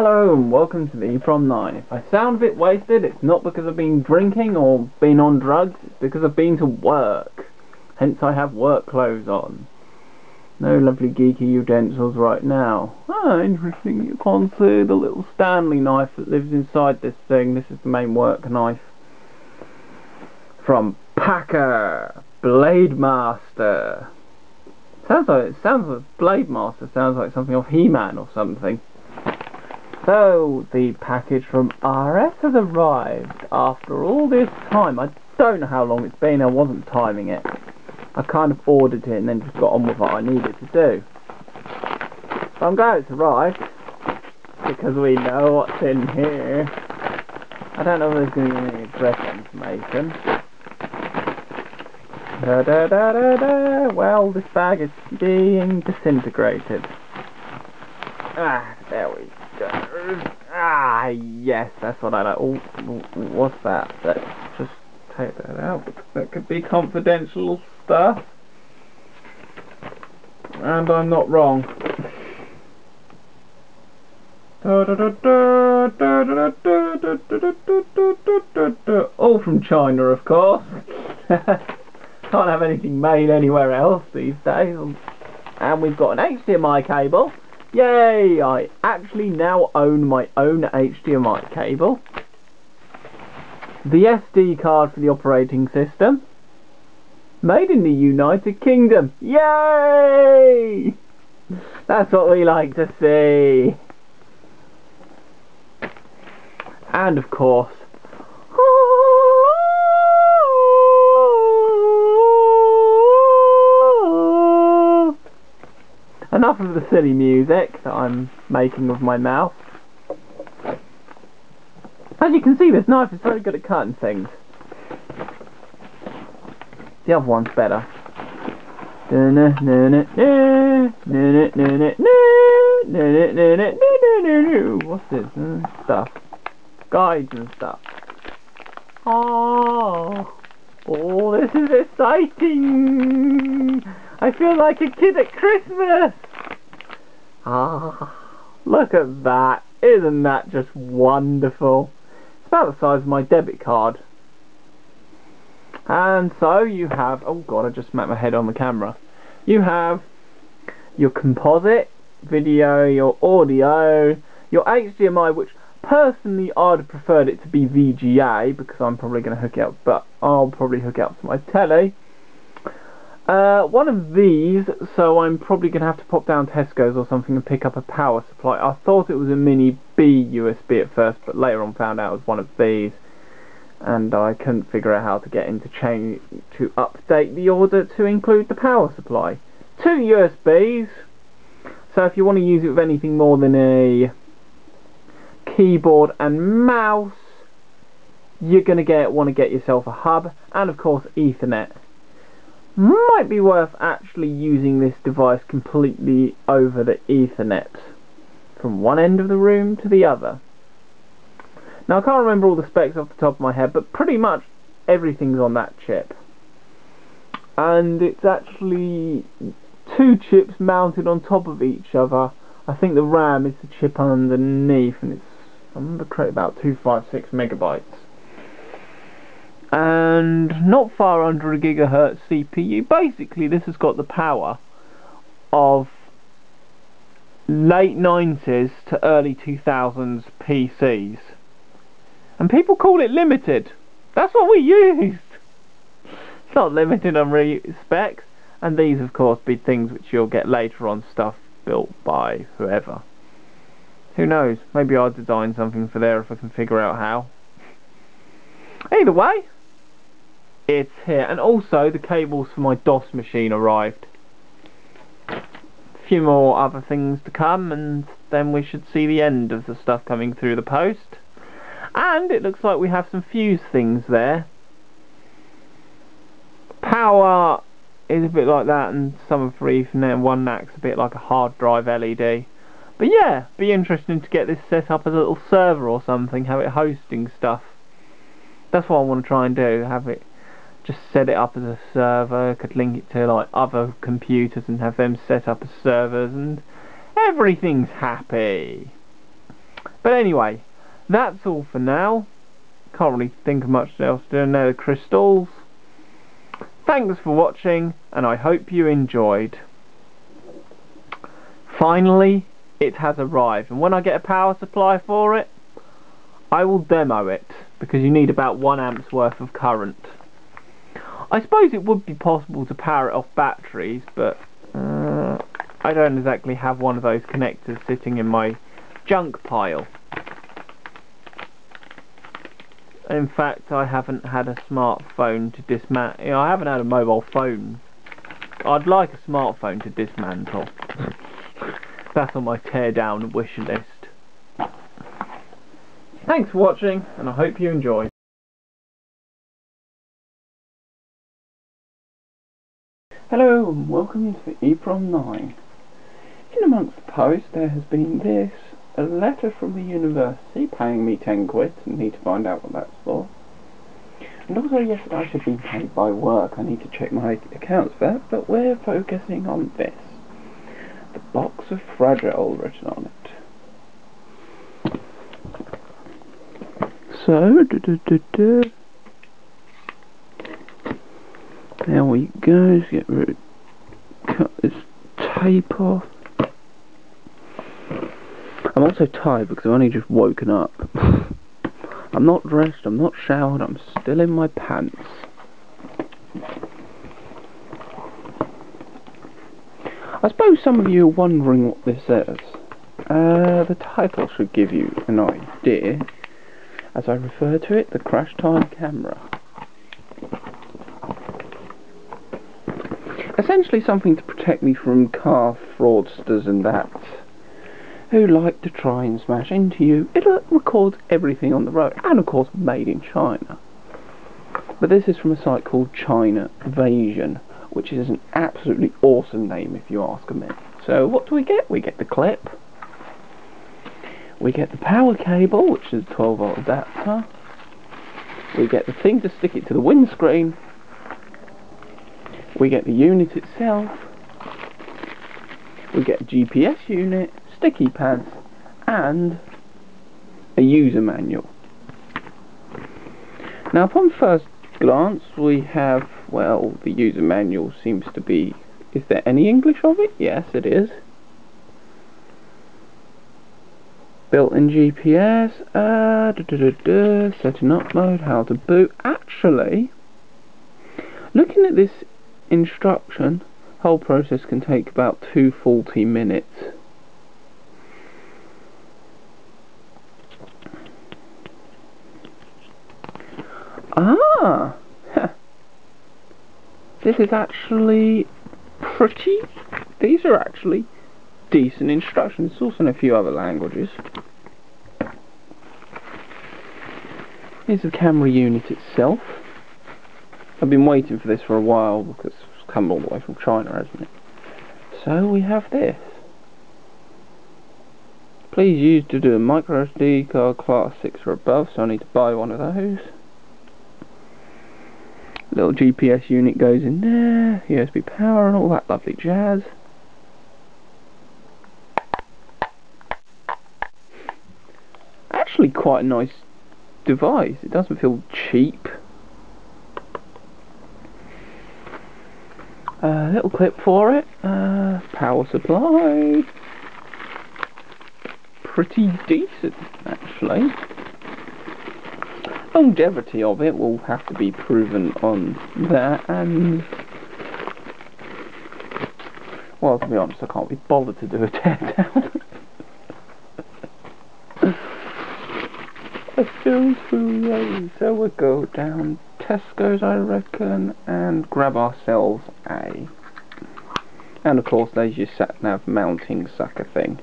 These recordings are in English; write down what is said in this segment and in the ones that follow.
Hello and welcome to me from 9. If I sound a bit wasted, it's not because I've been drinking or been on drugs, it's because I've been to work. Hence I have work clothes on. No lovely geeky utensils right now. Ah, interesting, you can't see the little Stanley knife that lives inside this thing. This is the main work knife. From Packer, Blade Master. Sounds like Blade Master sounds like something off He-Man or something. So, the package from RS has arrived after all this time. I don't know how long it's been, I wasn't timing it. I kind of ordered it and then just got on with what I needed to do. So I'm glad it's arrived, because we know what's in here. I don't know if there's going to be any address information. Well, this bag is being disintegrated. Ah, there we go. Ah, yes, that's what I like. Oh, what's that? Let's just take that out. That could be confidential stuff. And I'm not wrong. All from China, of course. Can't have anything made anywhere else these days. And we've got an HDMI cable. Yay! I actually now own my own HDMI cable. The SD card for the operating system. Made in the United Kingdom. Yay! That's what we like to see. And of course, enough of the silly music that I'm making with my mouth. As you can see, this knife is very good at cutting things. The other one's better. What's this? Stuff. Guides and stuff. Oh, this is exciting! I feel like a kid at Christmas! Ah, look at that. Isn't that just wonderful? It's about the size of my debit card. And so you have... Oh god, I just smacked my head on the camera. You have your composite, video, your audio, your HDMI, which personally I'd have preferred it to be VGA, because I'm probably going to hook it up, but I'll probably hook it up to my telly. One of these, so I'm probably going to have to pop down Tesco's or something and pick up a power supply. I thought it was a mini B USB at first, but later on found out it was one of these, and I couldn't figure out how to get into change to update the order to include the power supply. 2 USBs, so if you want to use it with anything more than a keyboard and mouse, you're going to want to get yourself a hub, and of course Ethernet. Might be worth actually using this device completely over the Ethernet from one end of the room to the other. Now I can't remember all the specs off the top of my head, but pretty much everything's on that chip. And it's actually 2 chips mounted on top of each other. I think the RAM is the chip underneath, and it's, if I remember correctly, about 256 megabytes. And not far under a gigahertz CPU. Basically this has got the power of late 90s to early 2000s PCs, and people call it limited. That's what we used. It's not limited on specs, and these of course be things which you'll get later on, stuff built by whoever. Who knows, maybe I'll design something for there if I can figure out how. Either way, it's here. And also the cables for my DOS machine arrived. A few more other things to come, and then we should see the end of the stuff coming through the post. And it looks like we have some fuse things there. Power is a bit like that, and some are for Ethernet, and one NAC's a bit like a hard drive LED. But yeah, be interesting to get this set up as a little server or something, have it hosting stuff. That's what I want to try and do, have it just set it up as a server. Could link it to like other computers and have them set up as servers, and everything's happy. But anyway, that's all for now. Can't really think of much else to do. And they're the crystals. Thanks for watching, and I hope you enjoyed. Finally, it has arrived, and when I get a power supply for it, I will demo it, because you need about 1 amp's worth of current. I suppose it would be possible to power it off batteries, but I don't exactly have one of those connectors sitting in my junk pile. In fact, I haven't had a smartphone to dismantle. You know, I haven't had a mobile phone. I'd like a smartphone to dismantle. That's on my tear down wish list. Thanks for watching, and I hope you enjoyed. Hello and welcome to the EEPROM 9. In amongst the post there has been this, a letter from the university paying me 10 quid, and need to find out what that's for. And also yesterday I should be paid by work, I need to check my accounts for that, but we're focusing on this. The box of Fragile written on it. So, there we go, let's cut this tape off. I'm also tired because I've only just woken up. I'm not dressed, I'm not showered, I'm still in my pants. I suppose some of you are wondering what this is. The title should give you an idea. As I refer to it, the crash time camera. Essentially something to protect me from car fraudsters and that, who like to try and smash into you. It records everything on the road, and of course made in China. But this is from a site called China Invasion, which is an absolutely awesome name if you ask me. So what do we get? We get the clip, we get the power cable, which is a 12-volt adapter, we get the thing to stick it to the windscreen, we get the unit itself, we get a GPS unit, sticky pads, and a user manual. Now upon first glance we have, well, the user manual seems to be, is there any English of it? Yes, it is. Built-in GPS, setting up mode, how to boot. Actually, looking at this instruction, whole process can take about 240 minutes. Ah! This is actually pretty... These are actually decent instructions. It's also in a few other languages. Here's the camera unit itself. I've been waiting for this for a while because it's come all the way from China, hasn't it? So we have this. Please use to do a micro SD card class 6 or above, so I need to buy one of those. Little GPS unit goes in there, USB power and all that lovely jazz. Actually quite a nice device, it doesn't feel cheap. Little clip for it, power supply. Pretty decent actually. Longevity of it will have to be proven on that, and well, to be honest, I can't be bothered to do a teardown. Let's go through, so we'll go down Tesco's, I reckon, and grab ourselves a, and of course there's your sat-nav mounting sucker thing.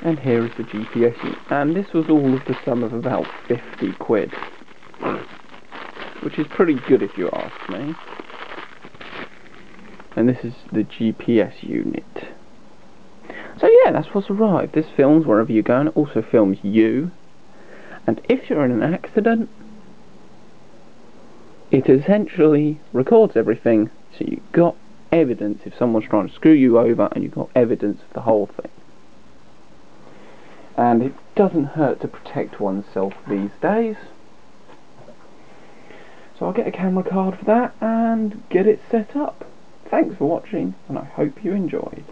And here is the GPS unit, and this was all of the sum of about 50 quid, which is pretty good if you ask me. And this is the GPS unit. So yeah, that's what's arrived. This films wherever you're going, it also films you, and if you're in an accident, it essentially records everything, so you've got evidence if someone's trying to screw you over, and you've got evidence of the whole thing. and it doesn't hurt to protect oneself these days. So I'll get a camera card for that and get it set up. Thanks for watching, and I hope you enjoyed.